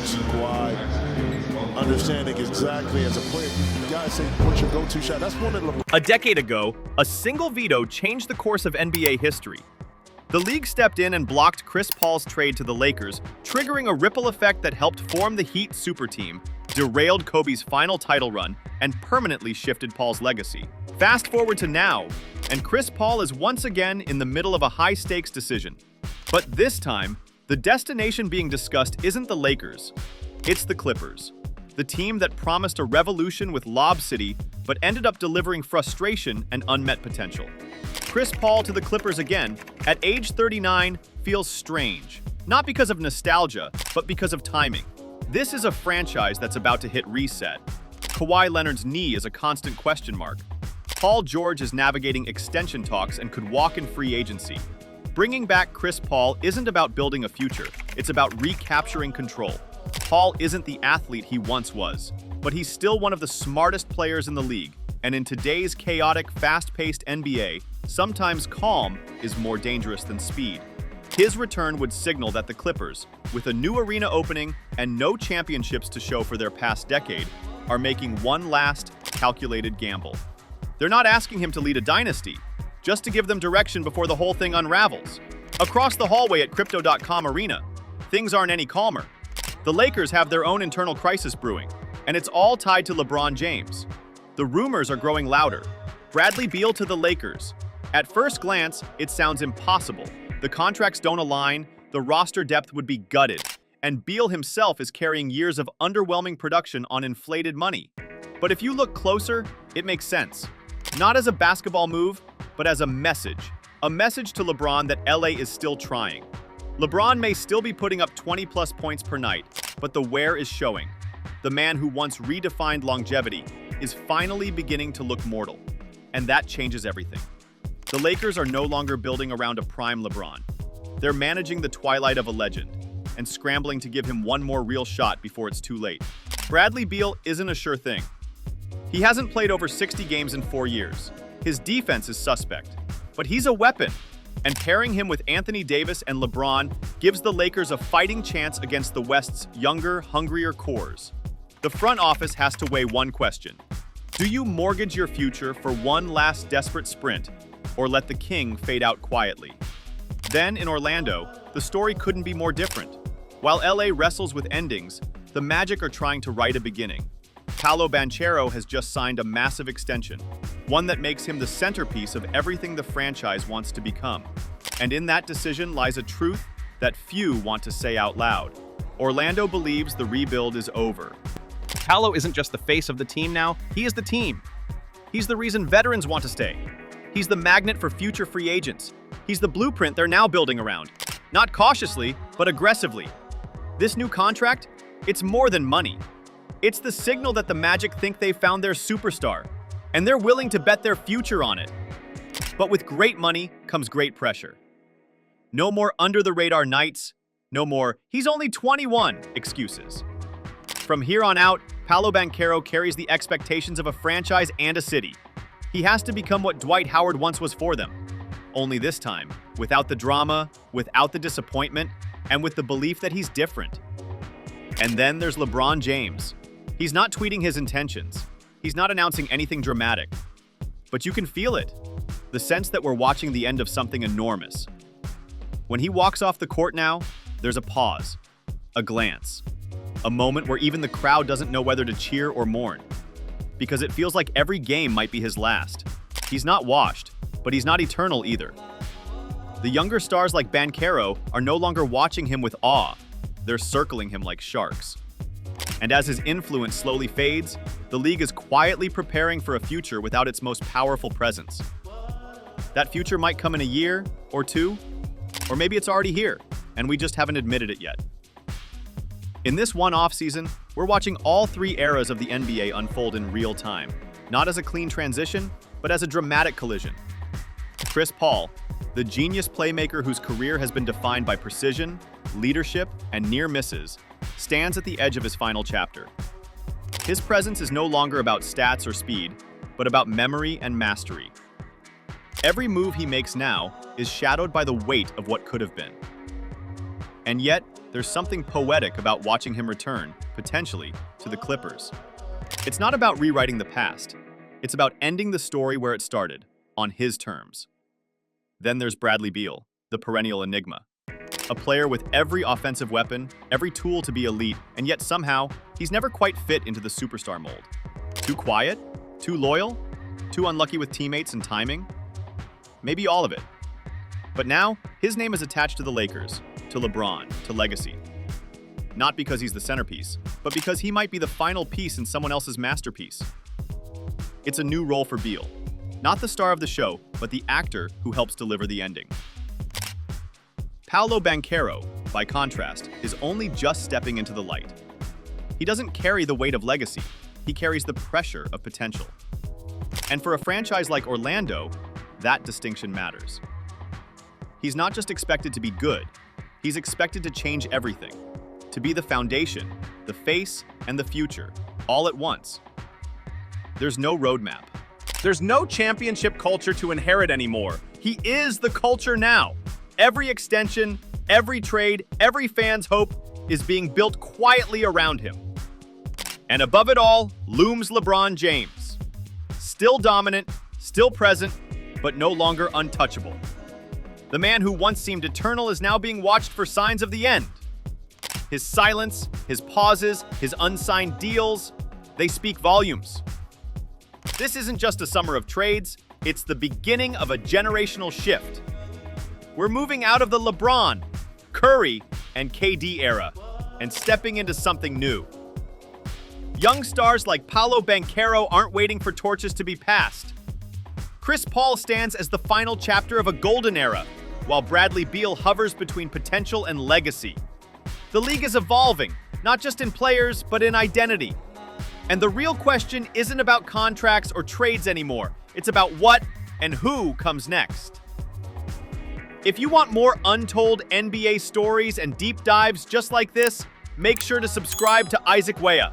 see Kawhi understanding exactly as a player. Guys say, what's your go-to shot? That's one of LeBron. A decade ago, a single veto changed the course of NBA history. The league stepped in and blocked Chris Paul's trade to the Lakers, triggering a ripple effect that helped form the Heat super team, derailed Kobe's final title run, and permanently shifted Paul's legacy. Fast forward to now, and Chris Paul is once again in the middle of a high-stakes decision. But this time, the destination being discussed isn't the Lakers, it's the Clippers. The team that promised a revolution with Lob City, but ended up delivering frustration and unmet potential. Chris Paul to the Clippers again, at age 39, feels strange. Not because of nostalgia, but because of timing. This is a franchise that's about to hit reset. Kawhi Leonard's knee is a constant question mark. Paul George is navigating extension talks and could walk in free agency. Bringing back Chris Paul isn't about building a future, it's about recapturing control. Paul isn't the athlete he once was, but he's still one of the smartest players in the league, and in today's chaotic, fast-paced NBA, sometimes calm is more dangerous than speed. His return would signal that the Clippers, with a new arena opening and no championships to show for their past decade, are making one last, calculated gamble. They're not asking him to lead a dynasty, just to give them direction before the whole thing unravels. Across the hallway at Crypto.com Arena, things aren't any calmer. The Lakers have their own internal crisis brewing, and it's all tied to LeBron James. The rumors are growing louder. Bradley Beal to the Lakers. At first glance, it sounds impossible. The contracts don't align, the roster depth would be gutted, and Beal himself is carrying years of underwhelming production on inflated money. But if you look closer, it makes sense. Not as a basketball move, but as a message. A message to LeBron that LA is still trying. LeBron may still be putting up 20-plus points per night, but the wear is showing. The man who once redefined longevity is finally beginning to look mortal, and that changes everything. The Lakers are no longer building around a prime LeBron. They're managing the twilight of a legend and scrambling to give him one more real shot before it's too late. Bradley Beal isn't a sure thing. He hasn't played over 60 games in 4 years. His defense is suspect, but he's a weapon. And pairing him with Anthony Davis and LeBron gives the Lakers a fighting chance against the West's younger, hungrier cores. The front office has to weigh one question. Do you mortgage your future for one last desperate sprint, or let the king fade out quietly? Then, in Orlando, the story couldn't be more different. While LA wrestles with endings, the Magic are trying to write a beginning. Paolo Banchero has just signed a massive extension, one that makes him the centerpiece of everything the franchise wants to become. And in that decision lies a truth that few want to say out loud. Orlando believes the rebuild is over. Paolo isn't just the face of the team now, he is the team. He's the reason veterans want to stay. He's the magnet for future free agents. He's the blueprint they're now building around. Not cautiously, but aggressively. This new contract, it's more than money. It's the signal that the Magic think they found their superstar, and they're willing to bet their future on it. But with great money comes great pressure. No more under-the-radar nights, no more "he's only 21" excuses. From here on out, Paolo Banchero carries the expectations of a franchise and a city. He has to become what Dwight Howard once was for them. Only this time, without the drama, without the disappointment, and with the belief that he's different. And then there's LeBron James. He's not tweeting his intentions. He's not announcing anything dramatic. But you can feel it. The sense that we're watching the end of something enormous. When he walks off the court now, there's a pause, a glance, a moment where even the crowd doesn't know whether to cheer or mourn. Because it feels like every game might be his last. He's not washed, but he's not eternal either. The younger stars like Banchero are no longer watching him with awe. They're circling him like sharks. And as his influence slowly fades, the league is quietly preparing for a future without its most powerful presence. That future might come in a year or two, or maybe it's already here, and we just haven't admitted it yet. In this one offseason, we're watching all 3 eras of the NBA unfold in real time, not as a clean transition, but as a dramatic collision. Chris Paul, the genius playmaker whose career has been defined by precision, leadership, and near misses, stands at the edge of his final chapter. His presence is no longer about stats or speed, but about memory and mastery. Every move he makes now is shadowed by the weight of what could have been. And yet, there's something poetic about watching him return, potentially, to the Clippers. It's not about rewriting the past. It's about ending the story where it started, on his terms. Then there's Bradley Beal, the perennial enigma. A player with every offensive weapon, every tool to be elite, and yet somehow, he's never quite fit into the superstar mold. Too quiet? Too loyal? Too unlucky with teammates and timing? Maybe all of it. But now, his name is attached to the Lakers, to LeBron, to legacy. Not because he's the centerpiece, but because he might be the final piece in someone else's masterpiece. It's a new role for Beal. Not the star of the show, but the actor who helps deliver the ending. Paolo Banchero, by contrast, is only just stepping into the light. He doesn't carry the weight of legacy, he carries the pressure of potential. And for a franchise like Orlando, that distinction matters. He's not just expected to be good, he's expected to change everything, to be the foundation, the face, and the future, all at once. There's no roadmap. There's no championship culture to inherit anymore. He is the culture now. Every extension, every trade, every fan's hope is being built quietly around him. And above it all looms LeBron James. Still dominant, still present, but no longer untouchable. The man who once seemed eternal is now being watched for signs of the end. His silence, his pauses, his unsigned deals, they speak volumes. This isn't just a summer of trades, it's the beginning of a generational shift. We're moving out of the LeBron, Curry, and KD era and stepping into something new. Young stars like Paolo Banchero aren't waiting for torches to be passed. Chris Paul stands as the final chapter of a golden era, while Bradley Beal hovers between potential and legacy. The league is evolving, not just in players, but in identity. And the real question isn't about contracts or trades anymore. It's about what and who comes next. If you want more untold NBA stories and deep dives just like this, make sure to subscribe to Isaac Weah.